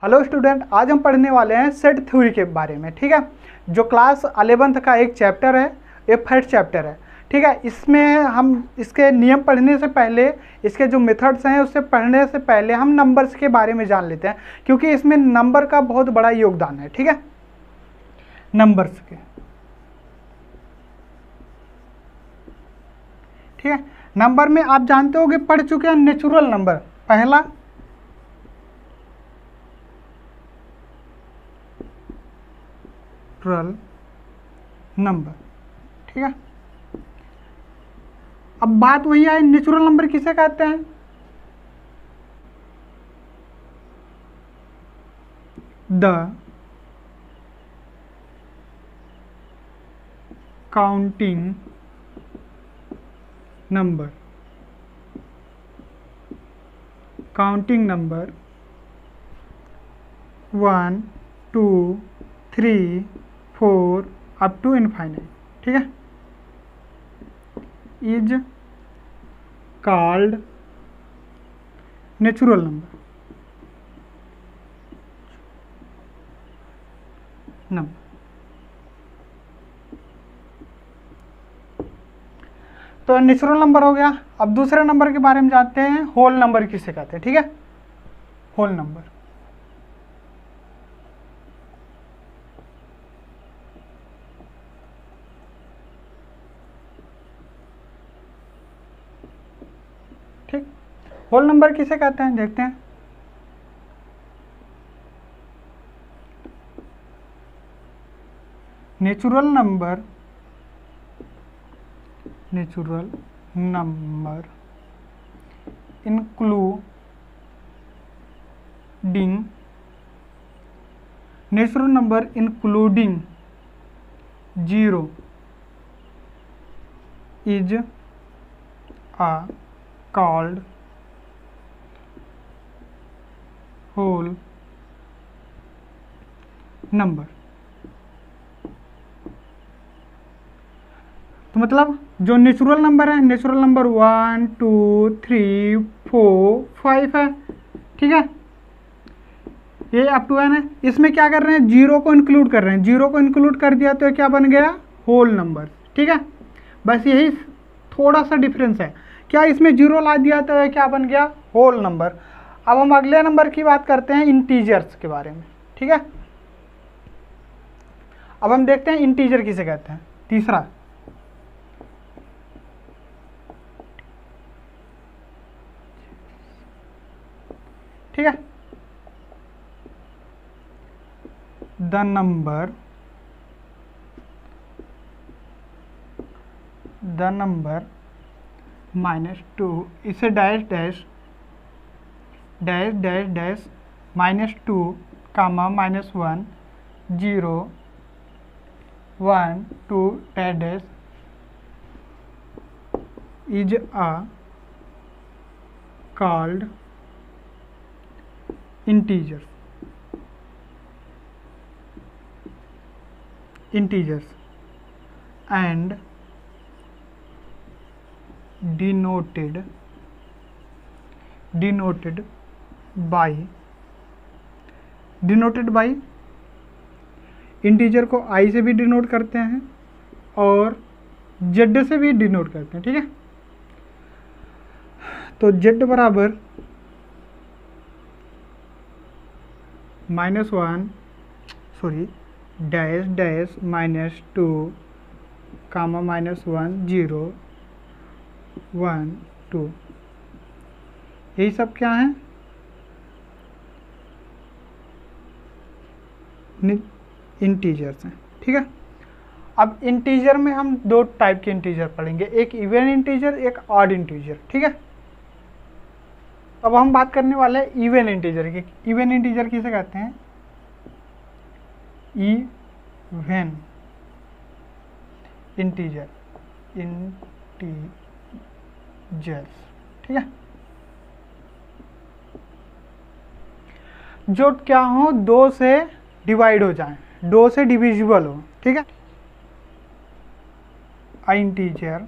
Hello student, आज हम पढ़ने वाले हैं सेट थ्योरी के बारे में। ठीक है, जो क्लास 11th का एक चैप्टर है, ये फर्स्ट चैप्टर है। ठीक है, इसमें हम इसके नियम पढ़ने से पहले, इसके जो मेथड्स हैं उससे पढ़ने से पहले हम नंबर्स के बारे में जान लेते हैं, क्योंकि इसमें नंबर का बहुत बड़ा योगदान है। ठीक है, नंबर्स के। ठीक है, नंबर में आप जानते हो कि पढ़ चुके हैं नेचुरल नंबर। पहला नंबर। ठीक है, अब बात वही है, नेचुरल नंबर किसे कहते हैं? The counting number. Counting number 1 2 3 4 up to infinite. ठीक है, इज कॉल्ड नेचुरल नंबर। तो नेचुरल नंबर हो गया। अब दूसरे नंबर के बारे में जानते हैं, होल नंबर किसे कहते हैं। ठीक है, होल नंबर। ठीक, होल नंबर किसे कहते हैं देखते हैं। Natural number including 0 is called whole number। तो मतलब जो नेचुरल नंबर है, नेचुरल नंबर 1 2 3 4 5 है। ठीक है, ये अप टू एन है। इसमें क्या कर रहे हैं, जीरो को इंक्लूड कर रहे हैं। जीरो को इंक्लूड कर दिया तो क्या बन गया, होल नंबर। ठीक है, बस यही थोड़ा सा डिफरेंस है। क्या इसमें जीरो ला दिया तो ये क्या बन गया, होल नंबर। अब हम अगले नंबर की बात करते हैं, इंटीजर्स के बारे में। ठीक है, अब हम देखते हैं इंटीजर किसे कहते हैं। तीसरा, ठीक है, द नंबर -2, इसे dash dash dash dash dash -2 comma -1 0 1 2 dash dash is called integers and denoted by integer को आई से भी डिनोट करते हैं और जेड से भी डिनोट करते हैं। ठीक है, तो जेड बराबर -1 डैश डैश -2 कामा -1 0 1 2, यही सब क्या है, इंटीजर्स हैं। ठीक है, अब इंटीजर में हम दो टाइप के इंटीजर पढ़ेंगे, एक इवन इंटीजर, एक ऑड इंटीजर। ठीक है, अब हम बात करने वाले हैं इवन इंटीजर की। इवन इंटीजर किसे कहते हैं, इवन इंटीजर्स। ठीक है, जो क्या हो, दो से डिवाइड हो जाए, दो से डिविजिबल हो। ठीक है, integer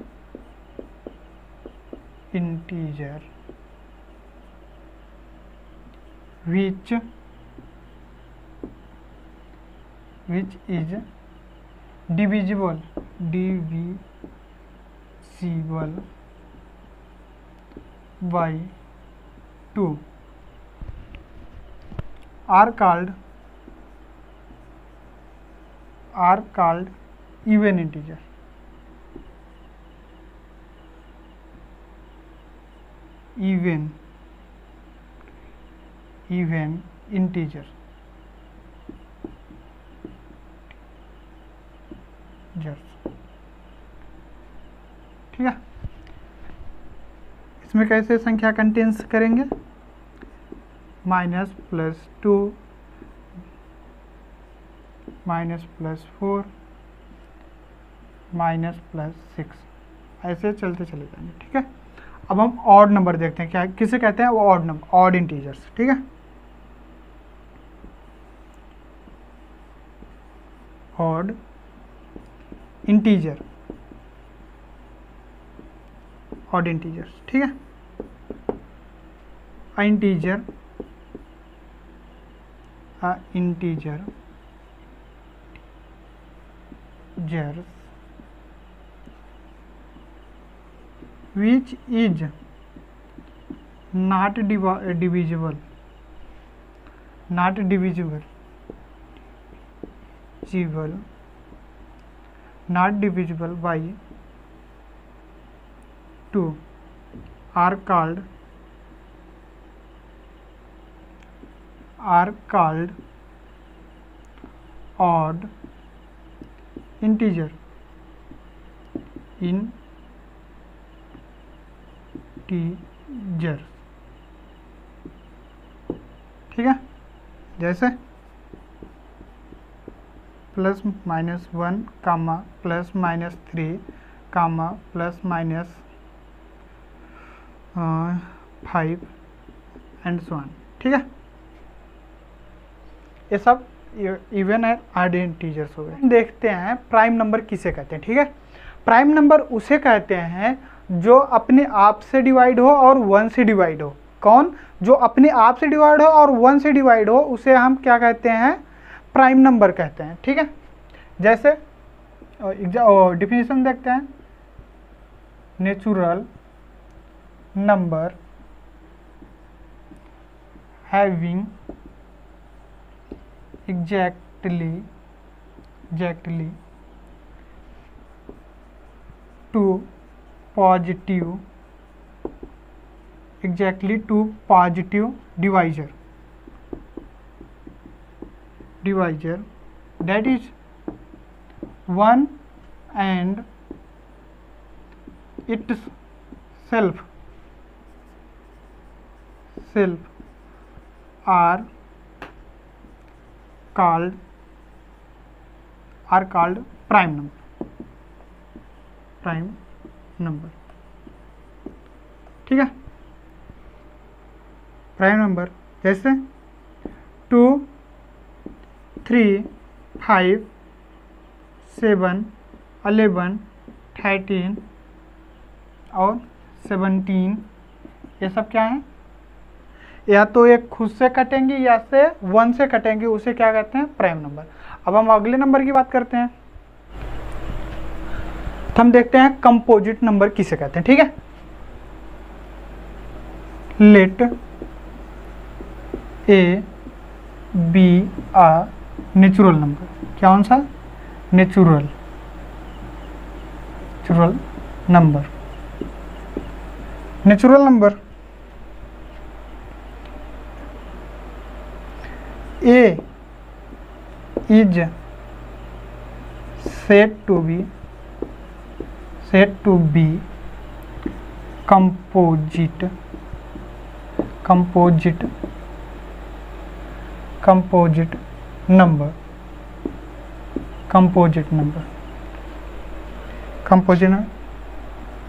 which which is divisible by 2 are called even integer. Even integer. ठीक है, इसमें कैसे संख्या कंटेंस करेंगे, minus plus 2 minus plus 4 minus plus 6, ऐसे चलते चले जाएंगे। ठीक है, अब हम ऑड नंबर देखते हैं, क्या किसे कहते हैं, वो ऑड नंबर, ऑड इंटीजर्स। ठीक है, ऑड इंटीजर, ऑड इंटीजर्स। ठीक है, integer जर्स which is not divisible by 2 are called odd integer. ठीक है, जैसे plus minus 1 comma plus minus 3 comma plus minus 5 and so on. ठीक है, ये सब इवन एंड ऑड इंटीजर्स हो गए। देखते हैं प्राइम नंबर किसे कहते हैं। ठीक है, प्राइम नंबर उसे कहते हैं जो अपने आप से डिवाइड हो और 1 से डिवाइड हो। कौन? जो अपने आप से डिवाइड हो और 1 से डिवाइड हो, उसे हम क्या कहते हैं, प्राइम नंबर कहते हैं। ठीक है, जैसे डिफिनीशन देखते हैं, natural number having exactly 2 positive divisor that is 1 and itself are called prime number। ठीक है, प्राइम नंबर जैसे 2 3 5 7 11 13 और 17, ये सब क्या है, या तो एक खुद से कटेंगे या से 1 से कटेंगे, उसे क्या कहते हैं, प्राइम नंबर। अब हम अगले नंबर की बात करते हैं, तो हम देखते हैं कंपोजिट नंबर किसे कहते हैं। ठीक है, let A be a natural number. कौन सा? Natural number. Natural number A is said to be composite number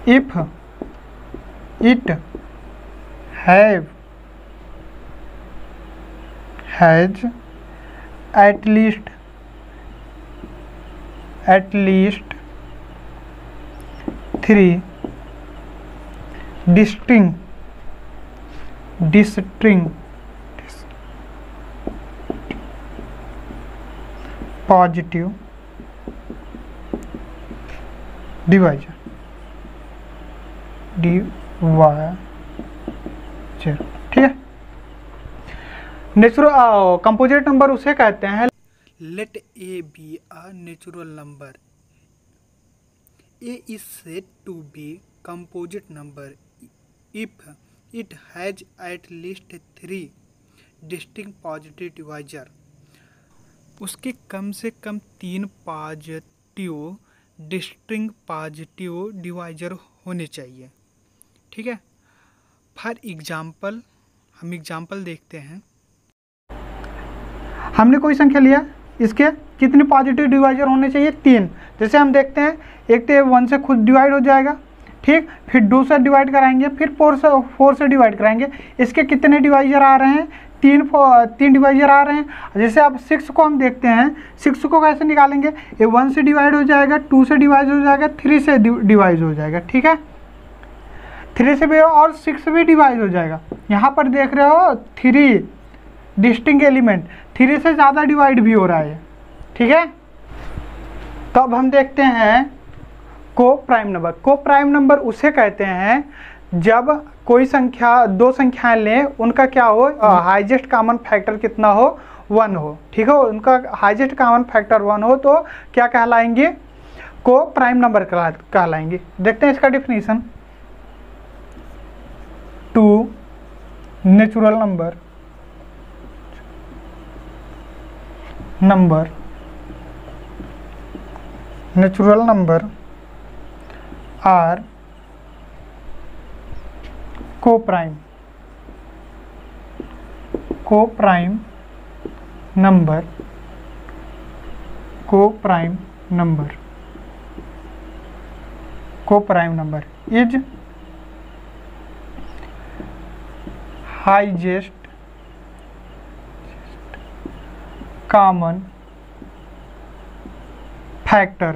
if it has at least 3 distinct positive divisor, ठीक है। नेचुरल कंपोजिट नंबर उसे कहते हैं, let A be a natural number, A is said to be composite number if it has at least 3 distinct positive divisor. उसके कम से कम 3 positive distinct positive divisor होने चाहिए, ठीक है। फॉर एग्जाम्पल, हम एग्जाम्पल देखते हैं। हमने कोई संख्या लिया, इसके कितने पॉजिटिव डिवाइजर होने चाहिए? 3। जैसे हम देखते हैं, एक तो 1 से खुद डिवाइड हो जाएगा, ठीक, फिर 2 से डिवाइड कराएंगे, फिर 4 से डिवाइड कराएंगे। इसके कितने डिवाइजर आ रहे हैं? 3 डिवाइजर आ रहे हैं। जैसे अब 6 को हम देखते हैं, 6 को कैसे निकालेंगे? ये 1 से डिवाइड हो जाएगा, 2 से डिवाइड हो जाएगा, 3 से डिवाइड हो जाएगा, ठीक है। 3 से भी और 6 से भी डिवाइड हो जाएगा। यहाँ पर देख रहे हो 3 डिस्टिंक्ट एलिमेंट, 3 से ज़्यादा डिवाइड भी हो रहा है, ठीक है। तो अब हम देखते हैं को प्राइम नंबर। को प्राइम नंबर उसे कहते हैं जब कोई संख्या, 2 संख्याएं लें, उनका क्या हो, हाईएस्ट कॉमन फैक्टर कितना हो? 1 हो, ठीक है। उनका हाईएस्ट कॉमन फैक्टर 1 हो तो क्या कहलाएंगे? को प्राइम नंबर कहलाएंगे। देखते हैं इसका definition. 2 natural number are co-prime number is highest common factor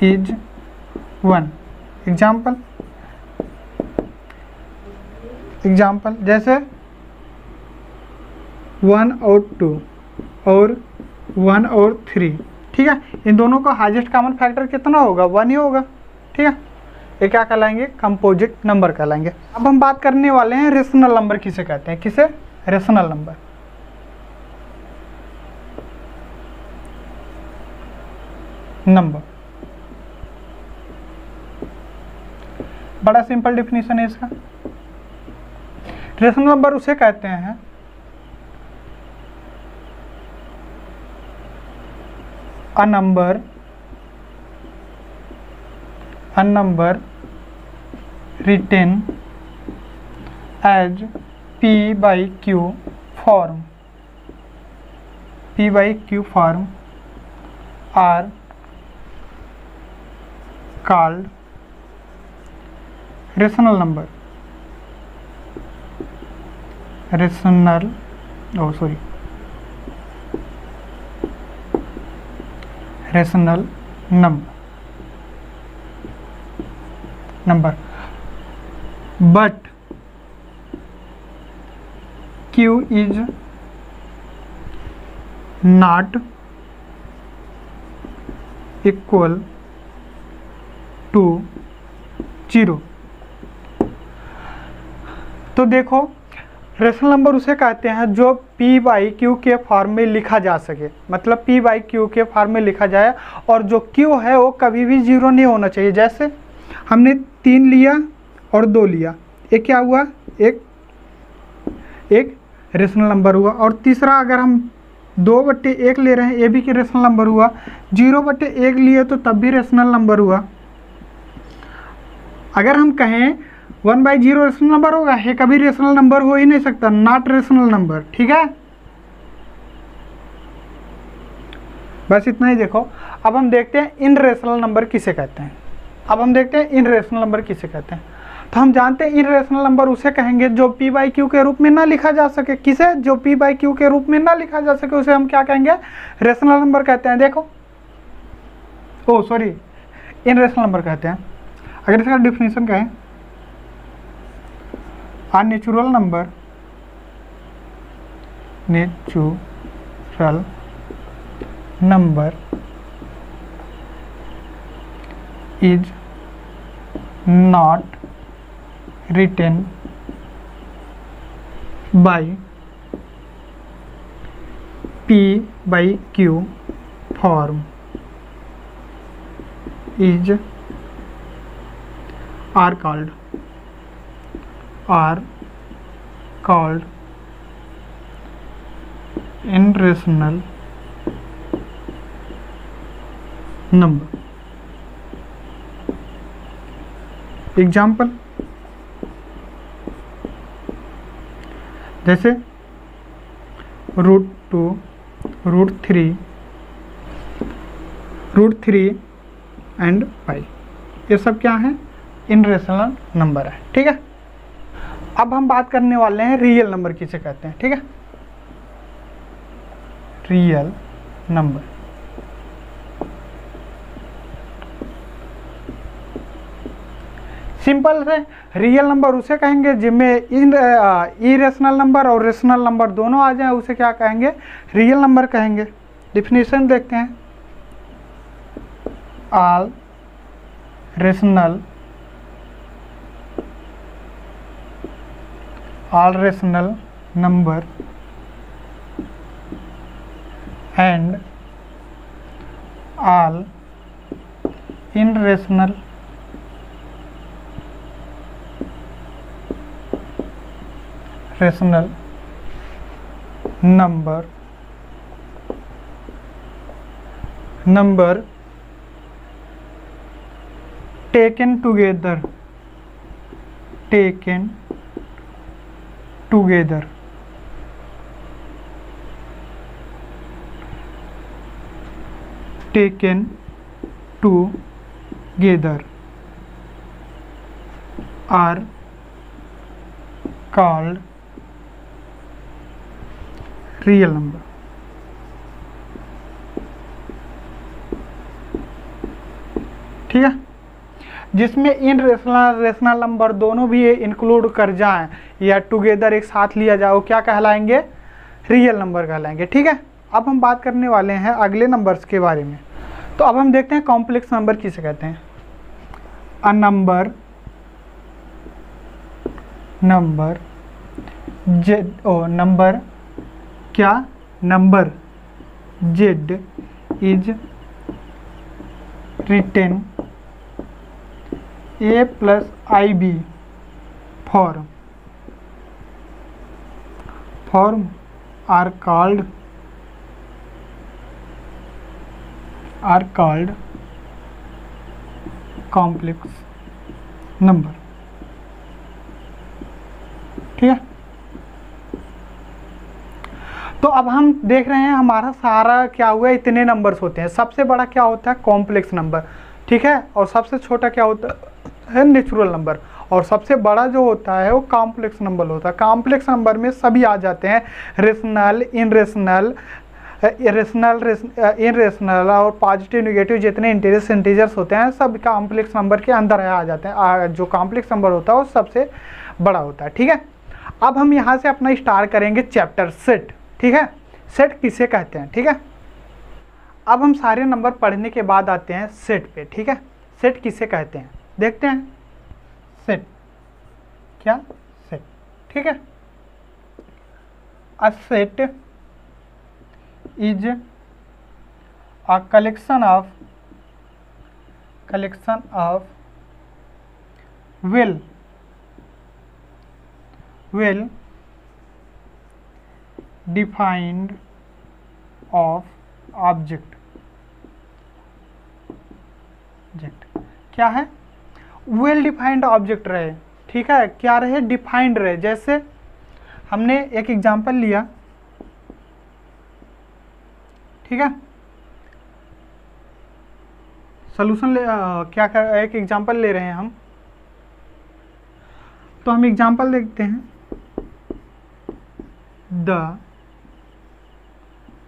is 1। Example जैसे 1 और 2 और 1 और 3, ठीक है। इन दोनों का हाईएस्ट कॉमन फैक्टर कितना होगा? 1 ही होगा, ठीक है। ये क्या कहलाएंगे? कंपोजिट नंबर कहलाएंगे। अब हम बात करने वाले हैं रेशनल नंबर किसे कहते हैं। किसे? Rational number. बड़ा सिंपल डिफिनीशन है इसका। रेशनल नंबर उसे कहते हैं a number written as p by q form are called rational number। rational number but q is not equal to 0। तो देखो, रेशनल नंबर उसे कहते हैं जो p बाई क्यू के फॉर्म में लिखा जा सके, मतलब p बाई क्यू के फॉर्म में लिखा जाए, और जो q है वो कभी भी 0 नहीं होना चाहिए। जैसे हमने 3 लिया और 2 लिया, एक क्या हुआ? एक रेशनल नंबर हुआ। और तीसरा अगर हम 2/1 ले रहे हैं, ये भी कि रेशनल नंबर हुआ। 0/1 लिए तो तब भी रेशनल नंबर हुआ। अगर हम कहें 1/0 रेशनल नंबर होगा, ये कभी रेशनल नंबर हो ही नहीं सकता, नॉट रेशनल नंबर, ठीक है। बस इतना ही देखो। अब हम देखते हैं इन रेशनल नंबर किसे कहते हैं। तो हम जानते हैं इन रेशनल नंबर उसे कहेंगे जो p बाई क्यू के रूप में ना लिखा जा सके। किसे? जो p बाई क्यू के रूप में ना लिखा जा सके उसे हम क्या कहेंगे? रेशनल नंबर कहते हैं। देखो, इन रेशनल नंबर कहते हैं। अगर इसका डिफिनीशन कहें, a natural number natural number is not written by P by Q form is are called irrational number. Example जैसे √2, √3 एंड पाई, ये सब क्या है? इनरेशनल नंबर है। ठीक है, अब हम बात करने वाले हैं रियल नंबर किसे कहते हैं। ठीक है, रियल नंबर सिंपल से रियल नंबर उसे कहेंगे जिनमें इरेशनल नंबर और रेशनल नंबर दोनों आ जाए, उसे क्या कहेंगे? रियल नंबर कहेंगे। डिफिनीशन देखते हैं। All rational number and all irrational rational number taken together are called real number. ठीक है, जिसमें इन रेशनल नंबर दोनों भी इंक्लूड कर जाएं या टुगेदर एक साथ लिया जाए, वो क्या कहलाएंगे? रियल नंबर कहलाएंगे। ठीक है, अब हम बात करने वाले हैं अगले नंबर्स के बारे में। तो अब हम देखते हैं कॉम्प्लेक्स नंबर किसे कहते हैं। अ नंबर क्या? Number z is written a plus ib form are called complex number। ठीक है, तो अब हम देख रहे हैं हमारा सारा क्या हुआ, इतने नंबर्स होते हैं। सबसे बड़ा क्या होता है? Complex number. ठीक है, और सबसे छोटा क्या होता है? Natural number. और सबसे बड़ा जो होता है वो कॉम्प्लेक्स नंबर होता है। कॉम्प्लेक्स नंबर में सभी आ जाते हैं, रेशनल, इनरेशनल और पॉजिटिव नेगेटिव जितने इंटीजर्स होते हैं सब कॉम्प्लेक्स नंबर के अंदर आ जाते हैं। जो कॉम्प्लेक्स नंबर होता है वो सबसे बड़ा होता है। ठीक है, अब हम यहाँ से अपना स्टार्ट करेंगे चैप्टर सेट। ठीक है, सेट किसे कहते हैं? ठीक है, अब हम सारे नंबर पढ़ने के बाद आते हैं सेट पे। ठीक है, सेट किसे कहते हैं देखते हैं। सेट क्या? सेट। ठीक है, a set is a collection of well defined of object क्या है? वेल डिफाइंड ऑब्जेक्ट रहे। ठीक है, क्या रहे? डिफाइंड रहे। जैसे हमने एक एग्जांपल लिया, ठीक है, सोल्यूशन क्या कर, एक एग्जांपल ले रहे हैं हम, तो हम एग्जांपल देखते हैं। द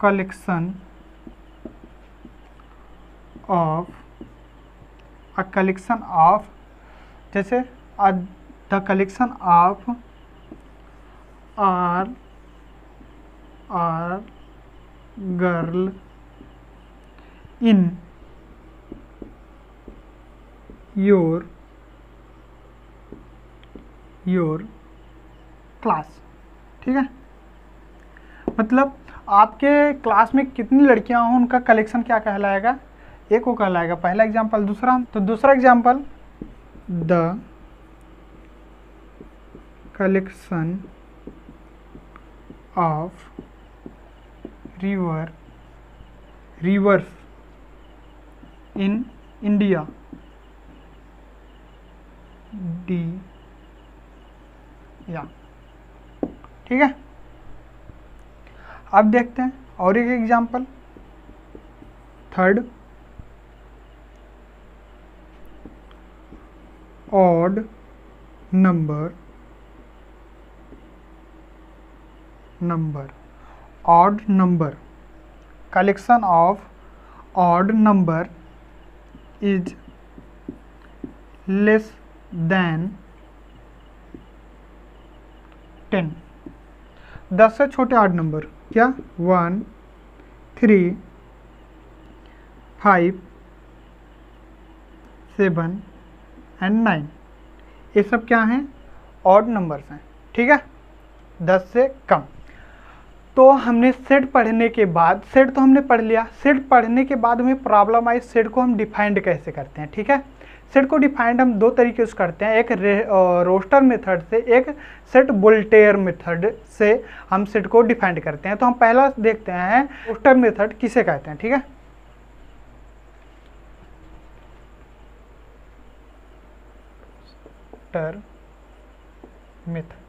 कलेक्शन ऑफ जैसे the collection of are girl in your class. ठीक है, मतलब आपके क्लास में कितनी लड़कियां हों उनका कलेक्शन क्या कहलाएगा, एक को कहलाएगा। पहला एग्जांपल। दूसरा example, the collection of reverse in India D या। ठीक है, अब देखते हैं और एक example. Third, odd number collection of odd number is less than 10। 10 से छोटे ऑड नंबर क्या, 1, 3, 5, 7 एंड 9, ये सब क्या हैं, ऑड नंबर्स हैं। ठीक है, 10 से कम। तो हमने सेट पढ़ने के बाद, सेट तो हमने पढ़ लिया, सेट पढ़ने के बाद हमें प्रॉब्लम आई सेट को हम डिफाइंड कैसे करते हैं। ठीक है, सेट को डिफाइंड हम दो तरीके से करते हैं, एक रोस्टर मेथड से, एक सेट वोल्टेयर मेथड से हम सेट को डिफाइंड करते हैं। तो हम पहला देखते हैं रोस्टर मेथड किसे कहते हैं। ठीक है, रोस्टर मेथड,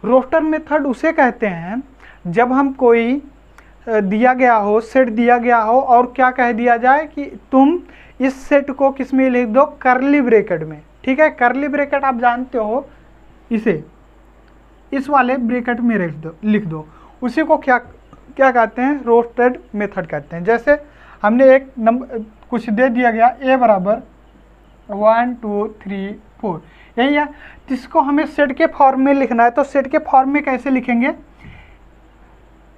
रोस्टर मेथड उसे कहते हैं जब हम कोई दिया गया हो, सेट दिया गया हो और क्या कह दिया जाए कि तुम इस सेट को किस में लिख दो, कर्ली ब्रैकेट में। ठीक है, कर्ली ब्रैकेट आप जानते हो, इसे इस वाले ब्रैकेट में लिख दो, उसी को क्या कहते हैं, रोस्टेड मेथड कहते हैं। जैसे हमने एक नंबर कुछ दे दिया गया, a बराबर 1 2 3 4, यही है, जिसको हमें सेट के फॉर्म में लिखना है। तो सेट के फॉर्म में कैसे लिखेंगे,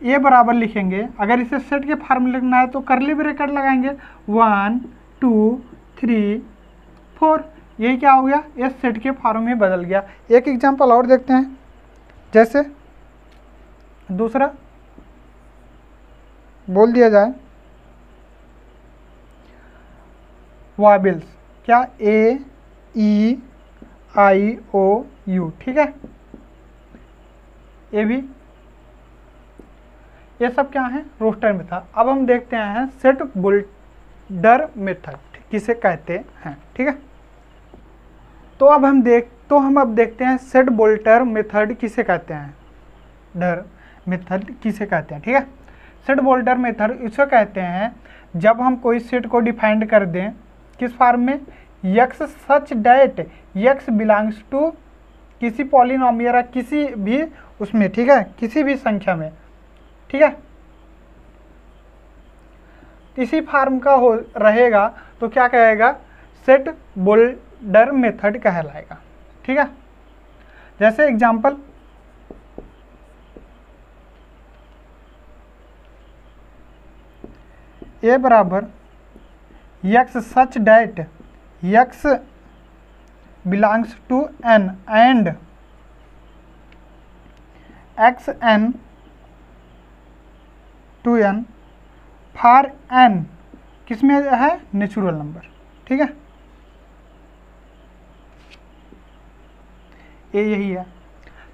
ए बराबर लिखेंगे। अगर इसे सेट के फॉर्म में लिखना है तो कर्ली ब्रैकेट लगाएंगे, 1 2 3 4, ये क्या हो गया, ये सेट के फॉर्म में बदल गया। एक एग्जांपल और देखते हैं, जैसे दूसरा बोल दिया जाए वॉबल्स, क्या, ए ई आई ओ यू। ठीक है, ये भी, ये सब क्या है, रोस्टर मेथड। अब हम देखते हैं सेट वोल्टेयर मेथड किसे कहते हैं। ठीक है, तो अब हम देखते हैं सेट वोल्टेयर मेथड किसे कहते हैं, डर मेथड किसे कहते हैं। ठीक है, सेट वोल्टेयर मेथड इसे कहते हैं जब हम कोई सेट को डिफाइंड कर दें किस फॉर्म में, x such that x belongs to किसी पॉलिनोमियल या किसी भी उसमें। ठीक है, किसी भी संख्या में। ठीक है, इसी फॉर्म का हो रहेगा तो क्या कहेगा, सेट वोल्टेयर मेथड कहलाएगा। ठीक है, जैसे एग्जांपल, a बराबर x such that x belongs to n and xn to n for n किसमें है, नेचुरल नंबर। ठीक है, ये यही है।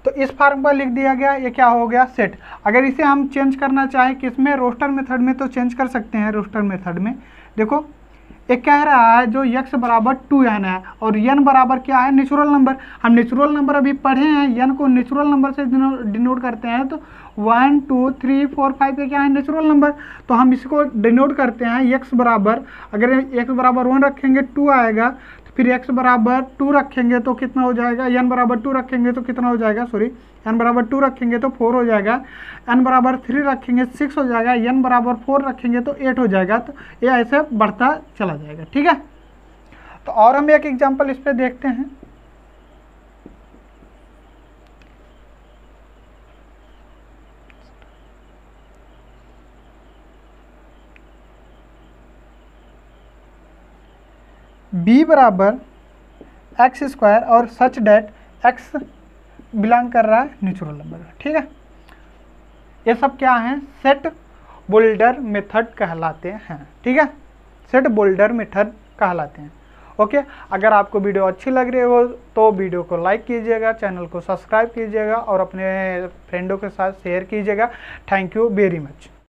तो इस फॉर्म पर लिख दिया गया, ये क्या हो गया, सेट। अगर इसे हम चेंज करना चाहें किसमें, रोस्टर मेथड में, तो चेंज कर सकते हैं। रोस्टर मेथड में देखो, एक कह रहा है जो x बराबर 2n है और n बराबर क्या है, नेचुरल नंबर। हम नेचुरल नंबर अभी पढ़े हैं, n को नेचुरल नंबर से डिनोट करते हैं। तो 1 2 3 4 5 के क्या है, नेचुरल नंबर। तो हम इसको डिनोट करते हैं x बराबर, अगर x बराबर 1 रखेंगे 2 आएगा, तो फिर x बराबर 2 रखेंगे तो कितना हो जाएगा, n बराबर 2 रखेंगे तो कितना हो जाएगा, सॉरी n बराबर 2 रखेंगे तो 4 हो जाएगा, n बराबर 3 रखेंगे 6 हो जाएगा, n बराबर 4 रखेंगे तो 8 हो जाएगा। तो ये ऐसे बढ़ता चला जाएगा। ठीक है, तो और हम एक एग्जांपल इस पे देखते हैं। बी बराबर एक्स स्क्वायर और सच डेट एक्स बिलोंग कर रहा है नेचुरल नंबर में। ठीक है, ये सब क्या हैं, सेट बोल्डर मेथड कहलाते हैं। ठीक है, सेट बोल्डर मेथड कहलाते हैं। ओके, अगर आपको वीडियो अच्छी लग रही हो तो वीडियो को लाइक कीजिएगा, चैनल को सब्सक्राइब कीजिएगा और अपने फ्रेंडों के साथ शेयर कीजिएगा। Thank you very much.